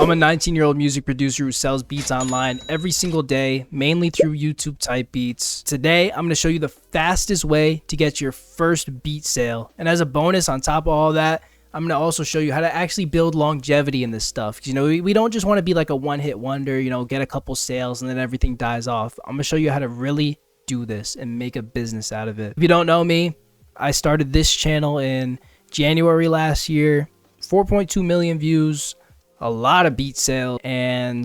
I'm a 19-year-old music producer who sells beats online every single day, mainly through YouTube type beats. Today, I'm going to show you the fastest way to get your first beat sale. And as a bonus on top of all that, I'm going to also show you how to actually build longevity in this stuff. Because, we don't just want to be like a one-hit wonder, get a couple sales and then everything dies off. I'm going to show you how to really do this and make a business out of it. If you don't know me, I started this channel in January last year, 4.2 million views, a lot of beat sales, and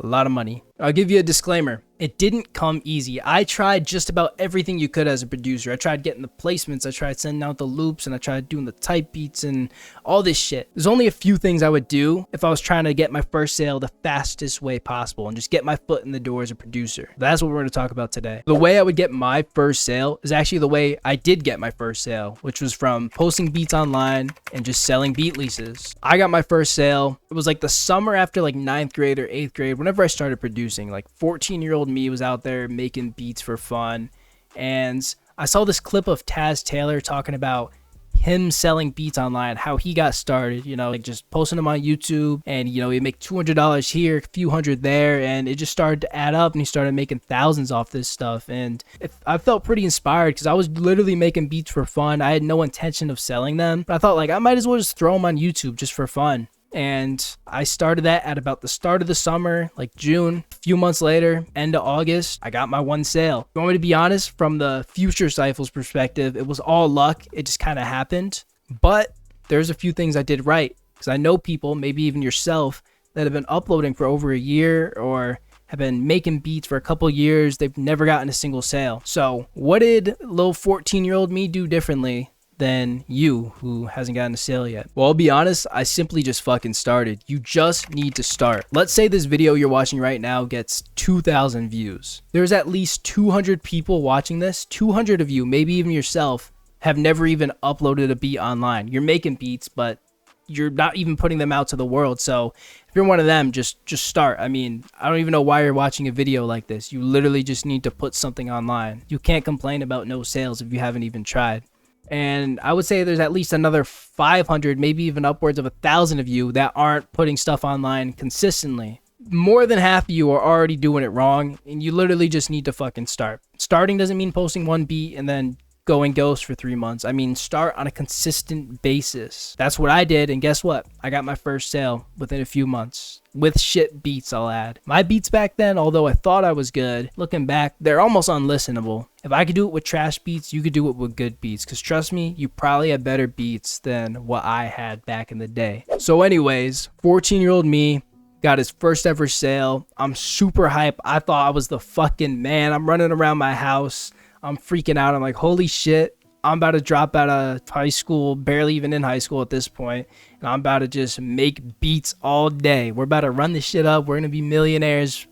a lot of money. I'll give you a disclaimer. It didn't come easy. I tried just about everything you could as a producer. I tried getting the placements, I tried sending out the loops, and I tried doing the type beats and all this shit. There's only a few things I would do if I was trying to get my first sale the fastest way possible and just get my foot in the door as a producer. That's what we're going to talk about today. The way I would get my first sale is actually the way I did get my first sale, which was from posting beats online and just selling beat leases. I got my first sale. It was like the summer after like 9th grade or 8th grade, whenever I started producing. Like 14-year-old me was out there making beats for fun, and I saw this clip of Taz Taylor talking about him selling beats online, how he got started, like just posting them on YouTube, and he'd make $200 here, a few hundred there, and it just started to add up, and he started making thousands off this stuff. And I felt pretty inspired because I was literally making beats for fun. I had no intention of selling them, but I thought like I might as well just throw them on YouTube just for fun. And I started that at about the start of the summer, like June. A few months later, end of August, I got my one sale. You want me to be honest, from the Future Cyphers perspective, it was all luck. It just kind of happened. But there's a few things I did right, because I know people, maybe even yourself, that have been uploading for over a year or have been making beats for a couple years. They've never gotten a single sale. So what did little 14-year-old me do differently than you who hasn't gotten a sale yet? Well, I'll be honest, I simply just fucking started. You just need to start. Let's say this video you're watching right now gets 2,000 views. There's at least 200 people watching this. 200 of you, maybe even yourself, have never even uploaded a beat online. You're making beats, but you're not even putting them out to the world. So if you're one of them, just start. I mean, I don't even know why you're watching a video like this. You literally just need to put something online. You can't complain about no sales if you haven't even tried. And I would say there's at least another 500, maybe even upwards of 1,000 of you that aren't putting stuff online consistently. More than half of you are already doing it wrong, and you literally just need to fucking start. Starting doesn't mean posting one beat and then going ghost for 3 months. I mean, start on a consistent basis. That's what I did, and guess what? I got my first sale within a few months. With shit beats, I'll add. My beats back then, although I thought I was good, looking back, they're almost unlistenable. If I could do it with trash beats, you could do it with good beats. Because trust me, you probably have better beats than what I had back in the day. So anyways, 14-year-old me got his first ever sale. I'm super hyped. I thought I was the fucking man. I'm running around my house. I'm freaking out. I'm like, holy shit, I'm about to drop out of high school, barely even in high school at this point, and I'm about to just make beats all day. We're about to run this shit up. We're going to be millionaires.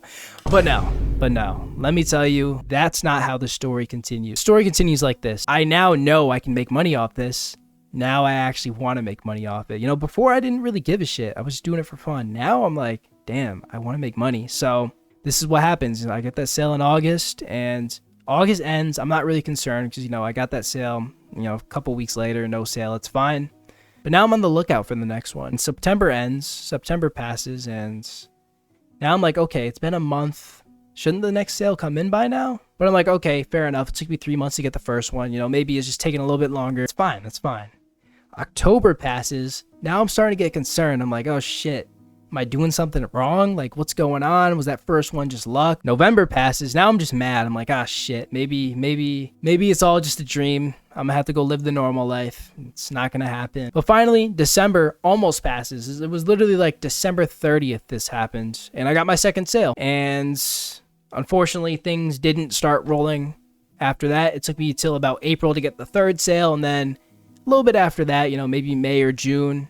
But no, let me tell you, that's not how the story continues. The story continues like this. I now know I can make money off this. Now I actually want to make money off it. Before I didn't really give a shit. I was just doing it for fun. Now I'm like, damn, I want to make money. So this is what happens. I get that sale in August, and August ends. I'm not really concerned because, I got that sale, a couple weeks later, no sale. It's fine. But now I'm on the lookout for the next one. And September ends. September passes. And now I'm like, okay, it's been a month. Shouldn't the next sale come in by now? But I'm like, okay, fair enough. It took me 3 months to get the first one. Maybe it's just taking a little bit longer. It's fine. That's fine. October passes. Now I'm starting to get concerned. I'm like, oh shit. Am I doing something wrong? Like, what's going on? Was that first one just luck? November passes. Now I'm just mad. I'm like, ah, shit. Maybe it's all just a dream. I'm gonna have to go live the normal life. It's not gonna happen. But finally, December almost passes. It was literally like December 30th this happened. And I got my second sale. And unfortunately, things didn't start rolling after that. It took me till about April to get the third sale. And then a little bit after that, maybe May or June,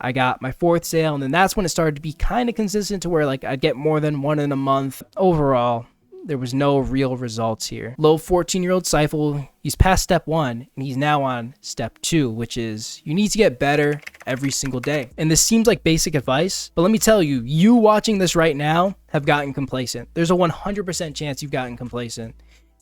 I got my fourth sale, and then that's when it started to be kind of consistent to where like I'd get more than one in a month. Overall, there was no real results here. Low 14-year-old Cypher, he's past step 1, and he's now on step 2, which is you need to get better every single day. And this seems like basic advice, but let me tell you, you watching this right now have gotten complacent. There's a 100% chance you've gotten complacent.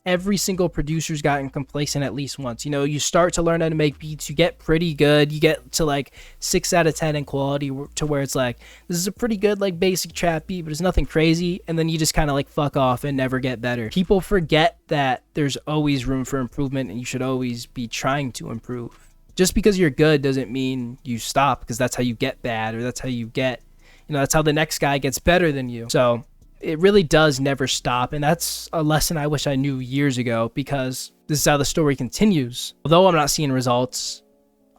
every single producer's gotten complacent at least once. You know, you start to learn how to make beats, you get pretty good, you get to like 6 out of 10 in quality, to where it's like, this is a pretty good like basic trap beat, but it's nothing crazy, and then you just kind of like fuck off and never get better. People forget that there's always room for improvement, and you should always be trying to improve. Just because you're good doesn't mean you stop, because that's how you get bad, or that's how you get, you know, that's how the next guy gets better than you. So it really does never stop, and that's a lesson I wish I knew years ago, because this is how the story continues. Although I'm not seeing results,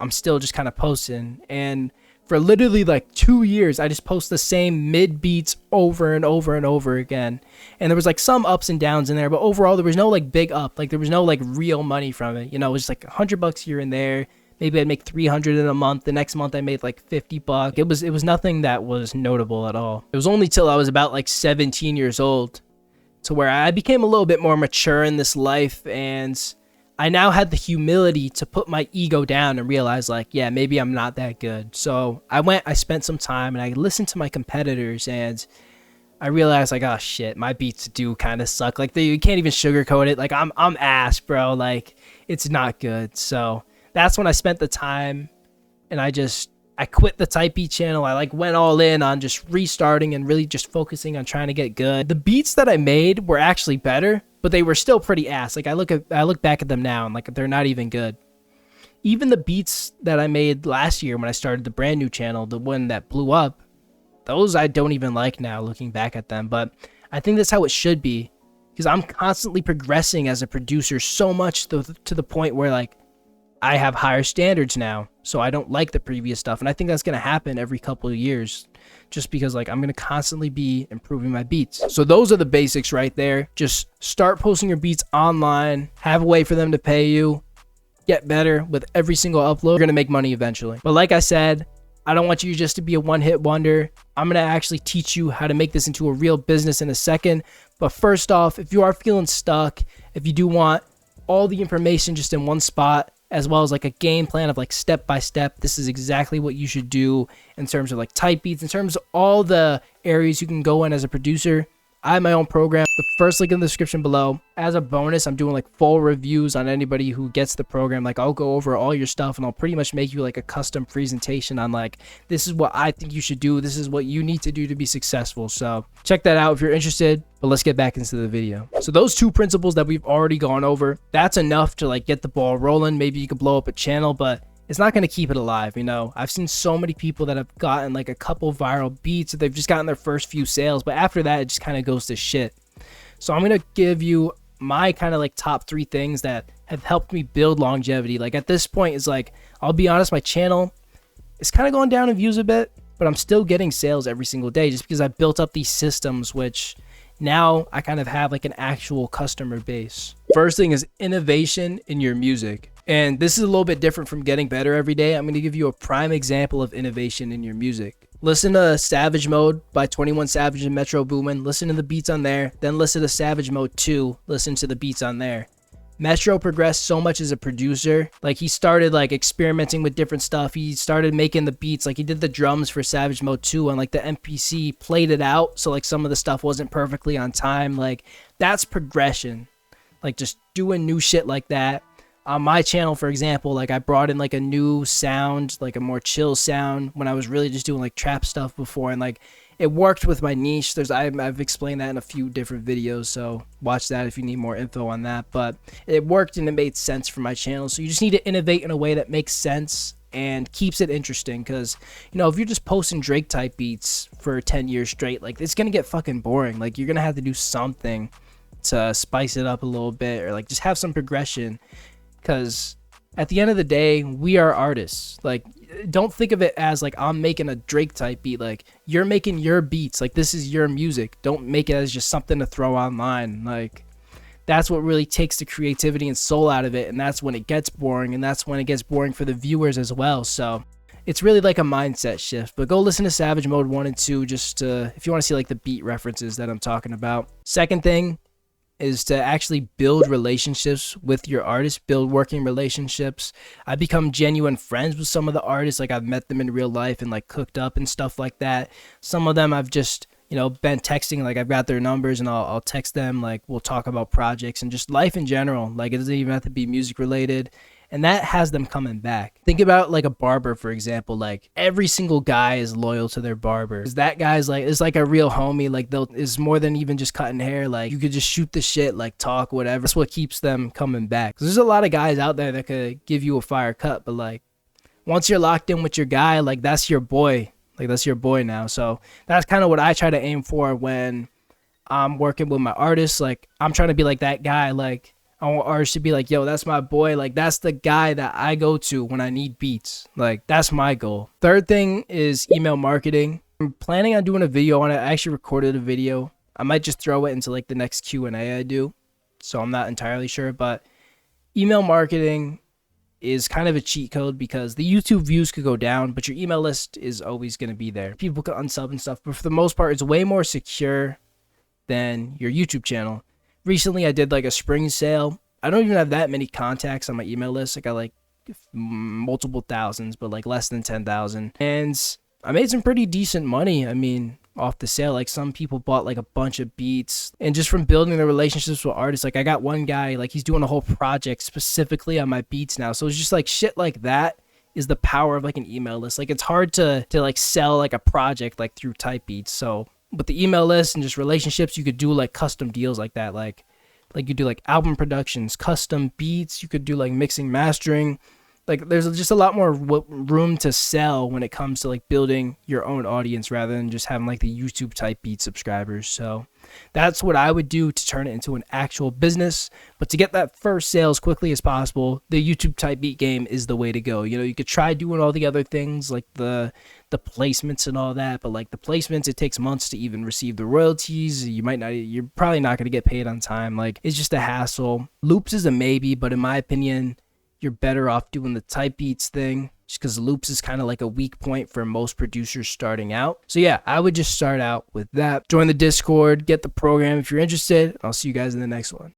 I'm still just kind of posting, and for literally like 2 years, I just post the same mid beats over and over and over again. And there was like some ups and downs in there, but overall there was no like big up, like there was no like real money from it. You know, it was like $100 here and there. Maybe I'd make 300 in a month. The next month I made like $50. It was nothing that was notable at all. It was only till I was about like 17 years old to where I became a little bit more mature in this life, and I now had the humility to put my ego down and realize like, yeah, maybe I'm not that good. So I spent some time and I listened to my competitors, and I realized like, oh shit, my beats do kind of suck. Like you can't even sugarcoat it. Like I'm ass, bro. Like it's not good. So that's when I spent the time, and I quit the Type Beat channel. I like went all in on just restarting and really just focusing on trying to get good. The beats that I made were actually better, but they were still pretty ass. Like I look back at them now and like they're not even good. Even the beats that I made last year when I started the brand new channel, the one that blew up, those I don't even like now looking back at them. But I think that's how it should be, because I'm constantly progressing as a producer so much to the point where like I have higher standards now, so I don't like the previous stuff. And I think that's going to happen every couple of years, just because like I'm going to constantly be improving my beats. So those are the basics right there. Just start posting your beats online, have a way for them to pay you, get better with every single upload. You're going to make money eventually. But like I said, I don't want you just to be a one-hit wonder. I'm going to actually teach you how to make this into a real business in a second. But first off, if you are feeling stuck, if you do want all the information just in one spot, as well as like a game plan of like step by step, this is exactly what you should do in terms of like type beats, in terms of all the areas you can go in as a producer. I have my own program, the first link in the description below. As a bonus, I'm doing like full reviews on anybody who gets the program. Like I'll go over all your stuff and I'll pretty much make you like a custom presentation on like, this is what I think you should do. This is what you need to do to be successful. So check that out if you're interested, but let's get back into the video. So those 2 principles that we've already gone over, that's enough to like get the ball rolling. Maybe you could blow up a channel, but it's not going to keep it alive. You know, I've seen so many people that have gotten like a couple viral beats, they've just gotten their first few sales, but after that, it just kind of goes to shit. So I'm going to give you my kind of like top 3 things that have helped me build longevity. Like at this point, it's like, I'll be honest, my channel is kind of going down in views a bit, but I'm still getting sales every single day just because I built up these systems, which now I kind of have like an actual customer base. First thing is innovation in your music. And this is a little bit different from getting better every day. I'm going to give you a prime example of innovation in your music. Listen to Savage Mode by 21 Savage and Metro Boomin. Listen to the beats on there. Then listen to Savage Mode 2. Listen to the beats on there. Metro progressed so much as a producer. Like he started like experimenting with different stuff. He started making the beats. Like he did the drums for Savage Mode 2 on like the MPC, played it out. So like some of the stuff wasn't perfectly on time. Like that's progression. Like just doing new shit like that. On my channel, for example, like I brought in like a new sound, like a more chill sound when I was really just doing like trap stuff before, and like it worked with my niche. I've explained that in a few different videos, so watch that if you need more info on that. But it worked and it made sense for my channel. So you just need to innovate in a way that makes sense and keeps it interesting, because you know, if you're just posting Drake type beats for 10 years straight, like it's gonna get fucking boring. Like you're gonna have to do something to spice it up a little bit, or like just have some progression. Because at the end of the day, we are artists. Like, don't think of it as like I'm making a Drake type beat. Like, you're making your beats. Like, this is your music. Don't make it as just something to throw online. Like, that's what really takes the creativity and soul out of it. And that's when it gets boring. And that's when it gets boring for the viewers as well. So it's really like a mindset shift. But go listen to Savage Mode 1 and 2 just to, if you want to see like the beat references that I'm talking about. Second thing is to actually build relationships with your artists, build working relationships. I become genuine friends with some of the artists. Like I've met them in real life and like cooked up and stuff like that. Some of them I've just you know, been texting, like I've got their numbers and I'll text them, like we'll talk about projects and just life in general. Like it doesn't even have to be music related. And that has them coming back. Think about like a barber, for example. Like every single guy is loyal to their barber. 'Cause that guy's like, is like a real homie. Like is more than even just cutting hair. Like you could just shoot the shit, like talk, whatever. That's what keeps them coming back. 'Cause there's a lot of guys out there that could give you a fire cut, but like once you're locked in with your guy, like that's your boy. Like that's your boy now. So that's kind of what I try to aim for when I'm working with my artists. Like I'm trying to be like that guy. Like I want artists to be like, yo, that's my boy. Like that's the guy that I go to when I need beats. Like that's my goal. Third thing is email marketing. I'm planning on doing a video on it. I actually recorded a video. I might just throw it into like the next Q&A I do. So I'm not entirely sure, but email marketing is kind of a cheat code because the YouTube views could go down, but your email list is always going to be there. People could unsub and stuff, but for the most part, it's way more secure than your YouTube channel. Recently, I did like a spring sale. I don't even have that many contacts on my email list. I got like multiple thousands, but like less than 10,000. And I made some pretty decent money. I mean, off the sale, like some people bought like a bunch of beats, and just from building the relationships with artists, like I got one guy, like he's doing a whole project specifically on my beats now. So it's just like shit like that is the power of like an email list. Like it's hard to like sell like a project like through type beats. So with the email list and just relationships, you could do like custom deals like that. Like you do like album productions, custom beats. You could do like mixing, mastering. Like there's just a lot more room to sell when it comes to like building your own audience rather than just having like the YouTube type beat subscribers. So that's what I would do to turn it into an actual business. But to get that first sale as quickly as possible, the YouTube type beat game is the way to go. You know, you could try doing all the other things like the placements and all that, but like the placements, it takes months to even receive the royalties. You're probably not going to get paid on time. Like it's just a hassle. Loops is a maybe, but in my opinion, you're better off doing the type beats thing just because loops is kind of like a weak point for most producers starting out. So yeah, I would just start out with that. Join the Discord, get the program if you're interested. I'll see you guys in the next one.